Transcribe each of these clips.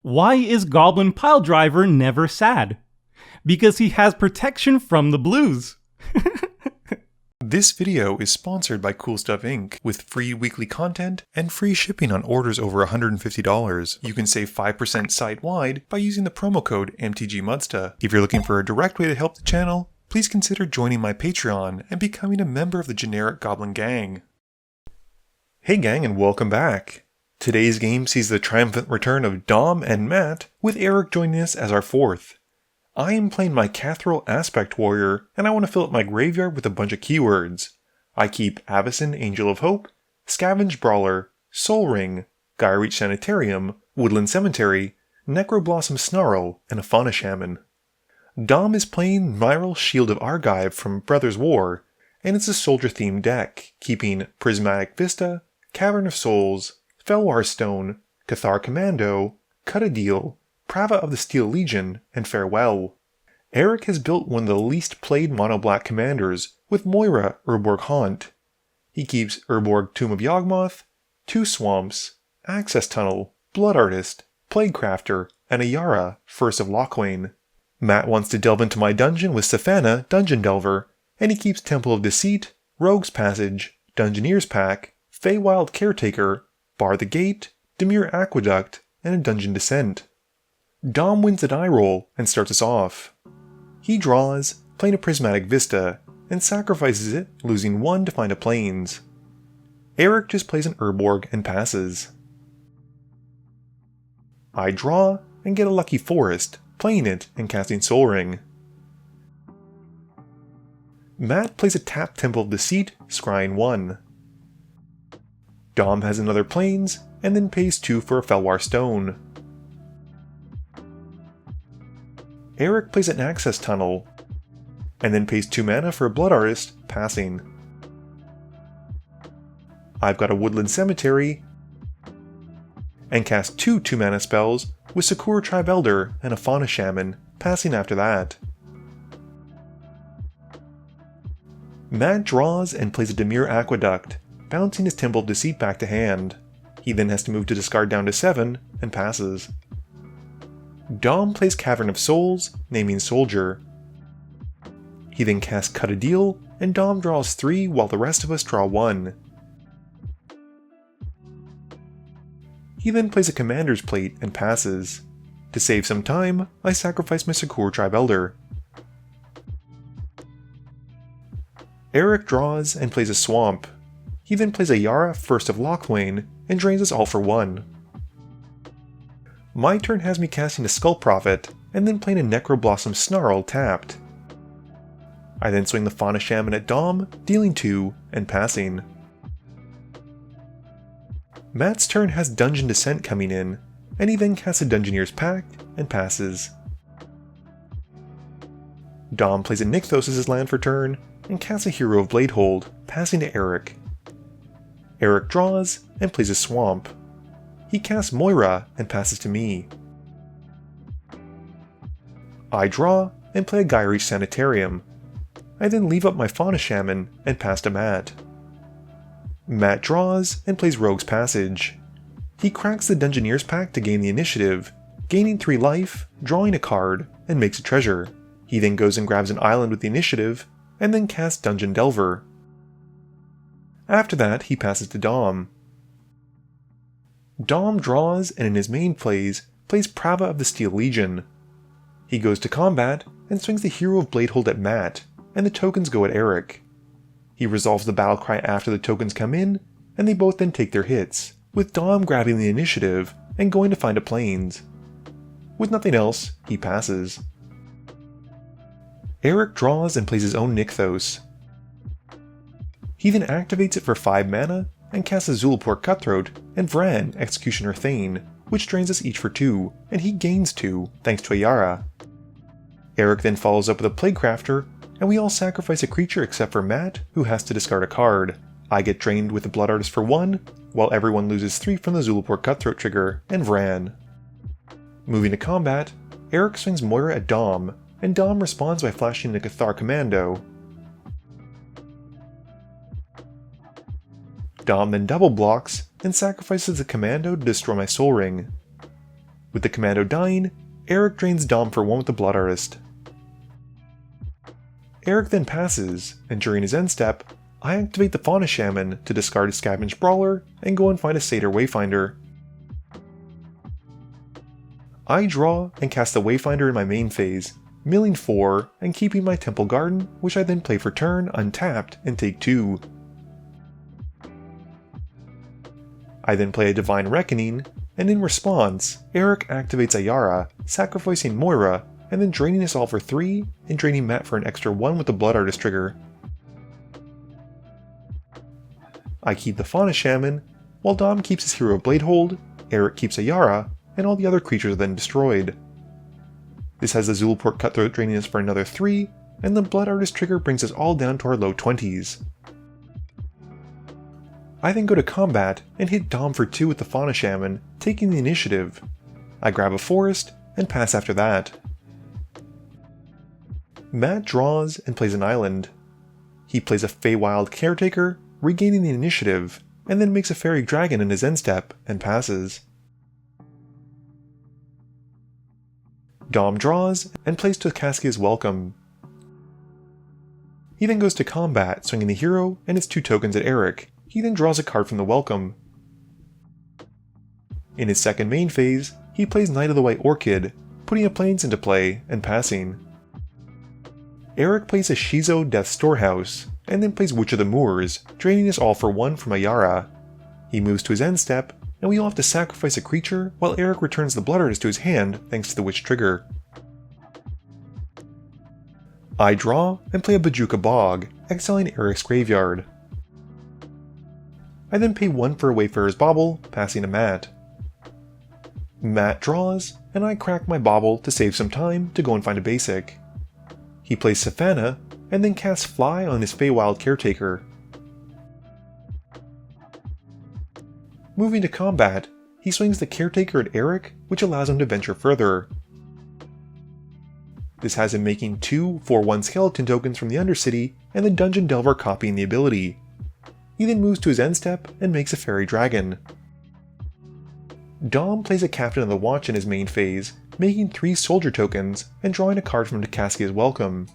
Why is Goblin Piledriver never sad? Because he has protection from the blues. This video is sponsored by Cool Stuff Inc. with free weekly content and free shipping on orders over $150. You can save 5% site-wide by using the promo code MTGMudsta. If you're looking for a direct way to help the channel, please consider joining my Patreon and becoming a member of the generic Goblin Gang. Hey gang, and welcome back. Today's game sees the triumphant return of Dom and Matt, with Eric joining us as our fourth. I am playing my Kathril Aspect Warrior, and I want to fill up my graveyard with a bunch of keywords. I keep Avacyn, Angel of Hope, Scavenge Brawler, Soul Ring, Gyreach Sanitarium, Woodland Cemetery, Necroblossom Snarl, and a Fauna Shaman. Dom is playing Myrel Shield of Argive from Brothers War, and it's a soldier-themed deck, keeping Prismatic Vista, Cavern of Souls, Felwar Stone, Cathar Commando, Cut a Deal, Prava of the Steel Legion, and Farewell. Eric has built one of the least played mono-black commanders with Moira Urborg Haunt. He keeps Urborg Tomb of Yawgmoth, 2 Swamps, Access Tunnel, Blood Artist, Plaguecrafter, and a Yara, First of Locthwain. Matt wants to delve into my dungeon with Safana, Dungeon Delver, and he keeps Temple of Deceit, Rogue's Passage, Dungeoneer's Pack, Feywild Caretaker, Bar the Gate, Demure Aqueduct, and a Dungeon Descent. Dom wins the die roll and starts us off. He draws, playing a Prismatic Vista, and sacrifices it, losing 1 to find a Plains. Eric just plays an Urborg and passes. I draw and get a Lucky Forest, playing it and casting Soul Ring. Matt plays a tapped Temple of Deceit, scrying 1. Dom has another Plains, and then pays 2 for a Felwar Stone. Eric plays an Access Tunnel, and then pays 2 mana for a Blood Artist, passing. I've got a Woodland Cemetery, and cast 2 2-mana spells with Sakura Tribe Elder and a Fauna Shaman, passing after that. Matt draws and plays a Demure Aqueduct, bouncing his Temple of Deceit back to hand. He then has to move to discard down to 7, and passes. Dom plays Cavern of Souls, naming Soldier. He then casts Cut a Deal, and Dom draws 3 while the rest of us draw 1. He then plays a Commander's Plate and passes. To save some time, I sacrifice my Sakura Tribe Elder. Eric draws and plays a Swamp. He then plays a Yara, First of Locthwain, and drains us all for 1. My turn has me casting a Skull Prophet, and then playing a Necroblossom Snarl tapped. I then swing the Fauna Shaman at Dom, dealing 2, and passing. Matt's turn has Dungeon Descent coming in, and he then casts a Dungeoneer's Pact, and passes. Dom plays a Nykthos as his land for turn, and casts a Hero of Bladehold, passing to Eric. Eric draws, and plays a Swamp. He casts Moira and passes to me. I draw and play a Gyreach Sanitarium. I then leave up my Fauna Shaman and pass to Matt. Matt draws and plays Rogue's Passage. He cracks the Dungeoneer's Pact to gain the initiative, gaining 3 life, drawing a card, and makes a treasure. He then goes and grabs an island with the initiative, and then casts Dungeon Delver. After that, he passes to Dom. Dom draws and in his main plays Prava of the Steel Legion. He goes to combat and swings the Hero of Bladehold at Matt, and the tokens go at Eric. He resolves the battlecry after the tokens come in, and they both then take their hits, with Dom grabbing the initiative and going to find a Plains. With nothing else, he passes. Eric draws and plays his own Nykthos. He then activates it for 5 mana, and casts a Zulaport Cutthroat and Vran Executioner Thane, which drains us each for 2, and he gains 2, thanks to a Yara. Eric then follows up with a Plaguecrafter, and we all sacrifice a creature except for Matt, who has to discard a card. I get drained with the Blood Artist for 1, while everyone loses 3 from the Zulaport Cutthroat trigger, and Vran. Moving to combat, Eric swings Moira at Dom, and Dom responds by flashing the Cathar Commando. Dom then double blocks and sacrifices the commando to destroy my Soul Ring. With the commando dying, Eric drains Dom for 1 with the Blood Artist. Eric then passes, and during his end step, I activate the Fauna Shaman to discard a Scavenge Brawler and go and find a Satyr Wayfinder. I draw and cast the Wayfinder in my main phase, milling 4 and keeping my Temple Garden, which I then play for turn untapped and take 2. I then play a Divine Reckoning, and in response, Eric activates Ayara, sacrificing Moira, and then draining us all for 3, and draining Matt for an extra 1 with the Blood Artist trigger. I keep the Fauna Shaman, while Dom keeps his hero Bladehold, Eric keeps Ayara, and all the other creatures are then destroyed. This has the Zulaport Cutthroat draining us for another 3, and the Blood Artist trigger brings us all down to our low 20s. I then go to combat and hit Dom for 2 with the Fauna Shaman, taking the initiative. I grab a forest and pass after that. Matt draws and plays an island. He plays a Feywild Caretaker, regaining the initiative, and then makes a Fairy Dragon in his end step and passes. Dom draws and plays Tokaskia's Welcome. He then goes to combat, swinging the hero and its 2 tokens at Eric. He then draws a card from the Welcome. In his second main phase, he plays Knight of the White Orchid, putting a Plains into play and passing. Eric plays a Shizo Death Storehouse, and then plays Witch of the Moors, draining us all for 1 from Ayara. He moves to his end step, and we all have to sacrifice a creature while Eric returns the Blood Artist to his hand thanks to the Witch trigger. I draw and play a Bajuka Bog, exiling Eric's graveyard. I then pay 1 for a Wayfarer's Bauble, passing to Matt. Matt draws, and I crack my bauble to save some time to go and find a basic. He plays Safana, and then casts Fly on his Feywild Caretaker. Moving to combat, he swings the Caretaker at Eric, which allows him to venture further. This has him making 2 4/1 skeleton tokens from the Undercity, and the Dungeon Delver copying the ability. He then moves to his end step and makes a Fairy Dragon. Dom plays a Captain of the Watch in his main phase, making 3 soldier tokens and drawing a card from Tokaskia's Welcome.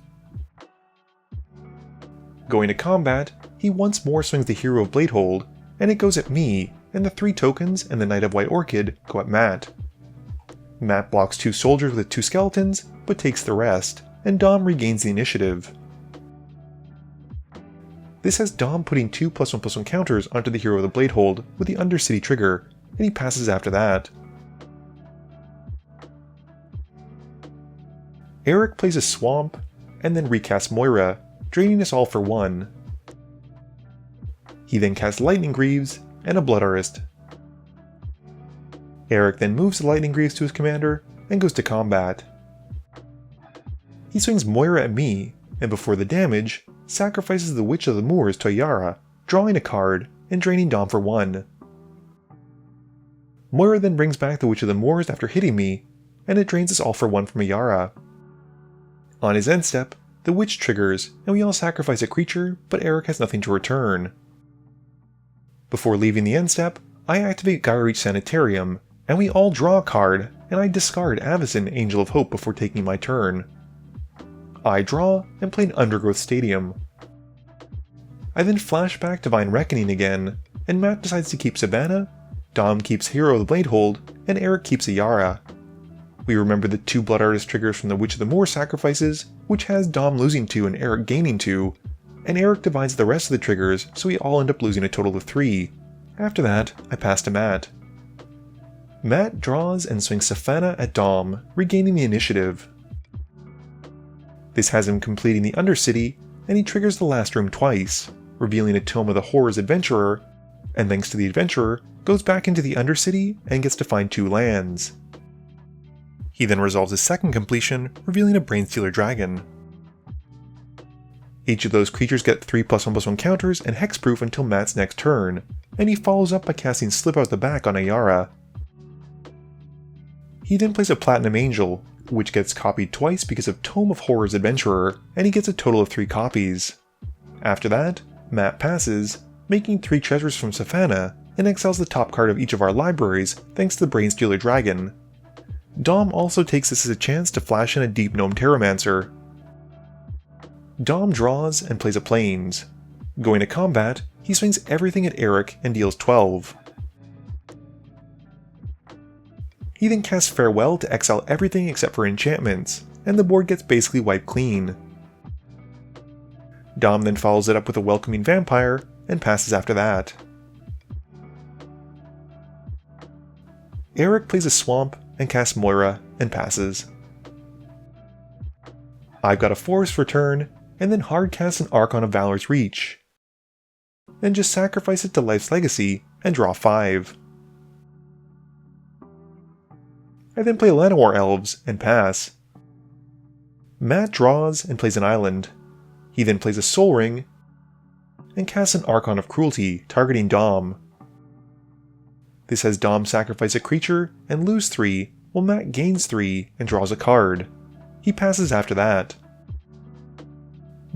Going to combat, he once more swings the hero of Bladehold, and it goes at me, and the 3 tokens and the Knight of White Orchid go at Matt. Matt blocks 2 soldiers with 2 skeletons, but takes the rest, and Dom regains the initiative. This has Dom putting 2 +1/+1 counters onto the hero of the Bladehold with the Undercity trigger, and he passes after that. Eric plays a Swamp, and then recasts Moira, draining us all for 1. He then casts Lightning Greaves and a Blood Artist. Eric then moves the Lightning Greaves to his commander and goes to combat. He swings Moira at me, and before the damage, sacrifices the Witch of the Moors to Ayara, drawing a card and draining Dom for 1. Moira then brings back the Witch of the Moors after hitting me, and it drains us all for 1 from Ayara. On his end step, the Witch triggers, and we all sacrifice a creature, but Eric has nothing to return. Before leaving the end step, I activate Gyreach Sanitarium, and we all draw a card, and I discard Avacyn Angel of Hope before taking my turn. I draw and play an Undergrowth Stadium. I then flash back Divine Reckoning again, and Matt decides to keep Savannah, Dom keeps Hero of the Bladehold, and Eric keeps Ayara. We remember the 2 Blood Artist triggers from the Witch of the Moor sacrifices, which has Dom losing 2 and Eric gaining 2, and Eric divides the rest of the triggers, so we all end up losing a total of 3. After that, I pass to Matt. Matt draws and swings Safana at Dom, regaining the initiative. This has him completing the Undercity, and he triggers the last room twice, revealing a Tome of the Horrors Adventurer, and thanks to the Adventurer, goes back into the Undercity and gets to find 2 lands. He then resolves his second completion, revealing a Brainstealer Dragon. Each of those creatures get 3 +1/+1 counters and hexproof until Matt's next turn, and he follows up by casting Slip Out the Back on Ayara. He then plays a Platinum Angel, which gets copied twice because of Tome of Horrors Adventurer, and he gets a total of 3 copies. After that, Matt passes, making 3 treasures from Safana, and exiles the top card of each of our libraries thanks to the Brainstealer Dragon. Dom also takes this as a chance to flash in a Deep Gnome Terramancer. Dom draws and plays a Plains. Going to combat, he swings everything at Eric and deals 12. He then casts Farewell to exile everything except for enchantments, and the board gets basically wiped clean. Dom then follows it up with a Welcoming Vampire, and passes after that. Eric plays a Swamp and casts Moira, and passes. I've got a Forest for turn, and then hard cast an Archon of Valor's Reach. Then just sacrifice it to Life's Legacy, and draw 5. I then play Llanowar Elves, and pass. Matt draws and plays an island. He then plays a Soul Ring, and casts an Archon of Cruelty, targeting Dom. This has Dom sacrifice a creature and lose 3, while Matt gains 3 and draws a card. He passes after that.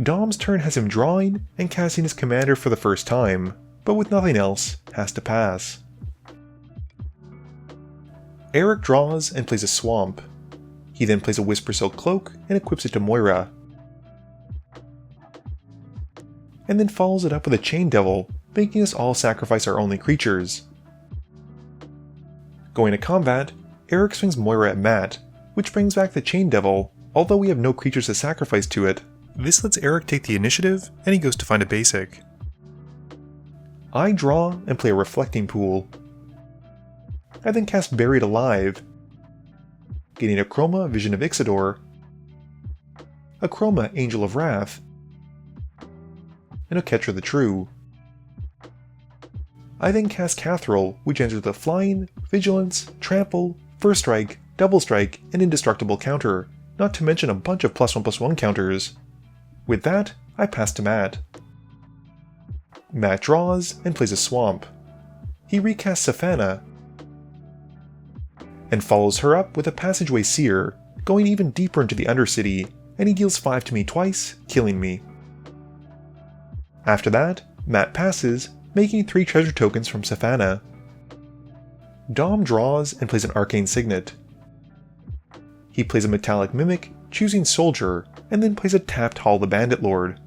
Dom's turn has him drawing and casting his commander for the first time, but with nothing else, has to pass. Eric draws and plays a Swamp. He then plays a Whispersilk Cloak and equips it to Moira. And then follows it up with a Chain Devil, making us all sacrifice our only creatures. Going to combat, Eric swings Moira at Matt, which brings back the Chain Devil, although we have no creatures to sacrifice to it. This lets Eric take the initiative, and he goes to find a basic. I draw and play a Reflecting Pool. I then cast Buried Alive, getting a Chroma Vision of Ixidor, a Chroma Angel of Wrath, and a Ketra the True. I then cast Kathril, which enters the Flying, Vigilance, Trample, First Strike, Double Strike, and Indestructible counter, not to mention a bunch of +1/+1 counters. With that, I pass to Matt. Matt draws and plays a Swamp. He recasts Safana, and follows her up with a Passageway Seer, going even deeper into the Undercity, and he deals 5 to me twice, killing me. After that, Matt passes, making 3 treasure tokens from Safana. Dom draws and plays an Arcane Signet. He plays a Metallic Mimic, choosing Soldier, and then plays a tapped Hall the Bandit Lord.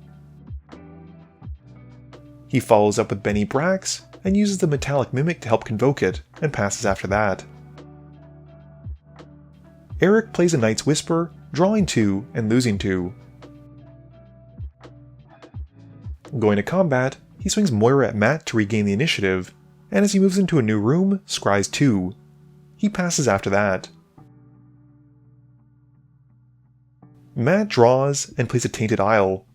He follows up with Benny Brax, and uses the Metallic Mimic to help convoke it, and passes after that. Eric plays a Knight's Whisper, drawing 2 and losing 2. Going to combat, he swings Moira at Matt to regain the initiative, and as he moves into a new room, scries 2. He passes after that. Matt draws and plays a Tainted Isle.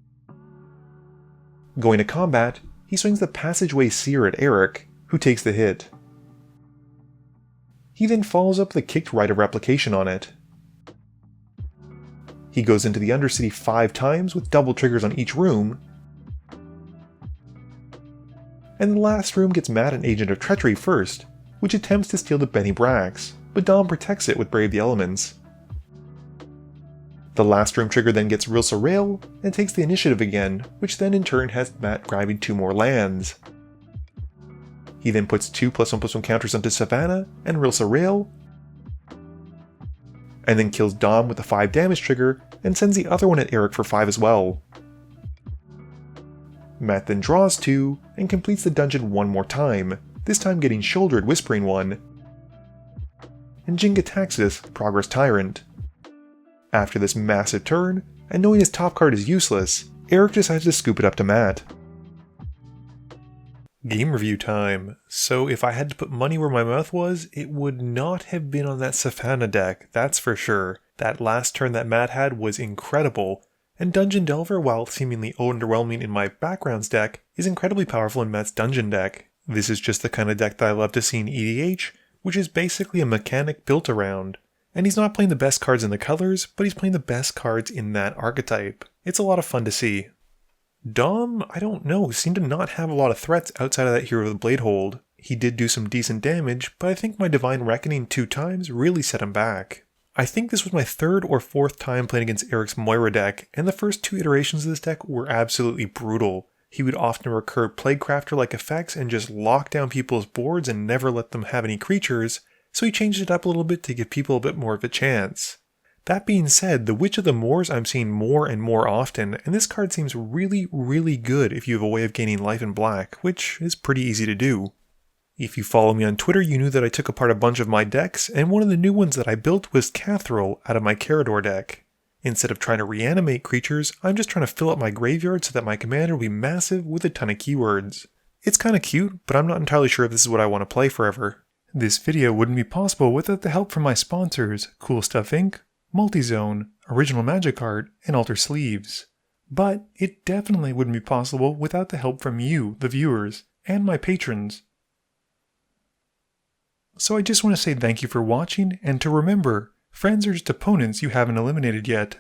Going to combat, he swings the Passageway Seer at Eric, who takes the hit. He then follows up the Kicked Rite of Replication on it. He goes into the Undercity 5 times with double triggers on each room, and the last room gets Matt an Agent of Treachery first, which attempts to steal the Benny Brax, but Dom protects it with Brave the Elements. The last room trigger then gets Rilsa Rail, and takes the initiative again, which then in turn has Matt grabbing 2 more lands. He then puts 2 +1/+1 counters onto Safana and Rilsa Rail, and then kills Dom with a 5 damage trigger, and sends the other one at Eric for 5 as well. Matt then draws 2, and completes the dungeon 1 more time, this time getting Shouldered Whispering One, and Jingataxis, Progress Tyrant. After this massive turn, and knowing his top card is useless, Eric decides to scoop it up to Matt. Game review time. So if I had to put money where my mouth was, it would not have been on that Safana deck, that's for sure. That last turn that Matt had was incredible, and Dungeon Delver, while seemingly underwhelming in my backgrounds deck, is incredibly powerful in Matt's dungeon deck. This is just the kind of deck that I love to see in EDH, which is basically a mechanic built around. And he's not playing the best cards in the colors, but he's playing the best cards in that archetype. It's a lot of fun to see. Dom, I don't know, seemed to not have a lot of threats outside of that Hero of the Bladehold. He did do some decent damage, but I think my Divine Reckoning 2 times really set him back. I think this was my 3rd or 4th time playing against Eric's Moira deck, and the first 2 iterations of this deck were absolutely brutal. He would often recur Plaguecrafter-like effects and just lock down people's boards and never let them have any creatures, so he changed it up a little bit to give people a bit more of a chance. That being said, the Witch of the Moors I'm seeing more and more often, and this card seems really, really good if you have a way of gaining life in black, which is pretty easy to do. If you follow me on Twitter, you knew that I took apart a bunch of my decks, and one of the new ones that I built was Kathril out of my Carador deck. Instead of trying to reanimate creatures, I'm just trying to fill up my graveyard so that my commander will be massive with a ton of keywords. It's kinda cute, but I'm not entirely sure if this is what I want to play forever. This video wouldn't be possible without the help from my sponsors, Cool Stuff Inc., Multizone, Original Magic Art, and Alter Sleeves. But it definitely wouldn't be possible without the help from you, the viewers, and my patrons. So I just want to say thank you for watching, and to remember, friends are just opponents you haven't eliminated yet.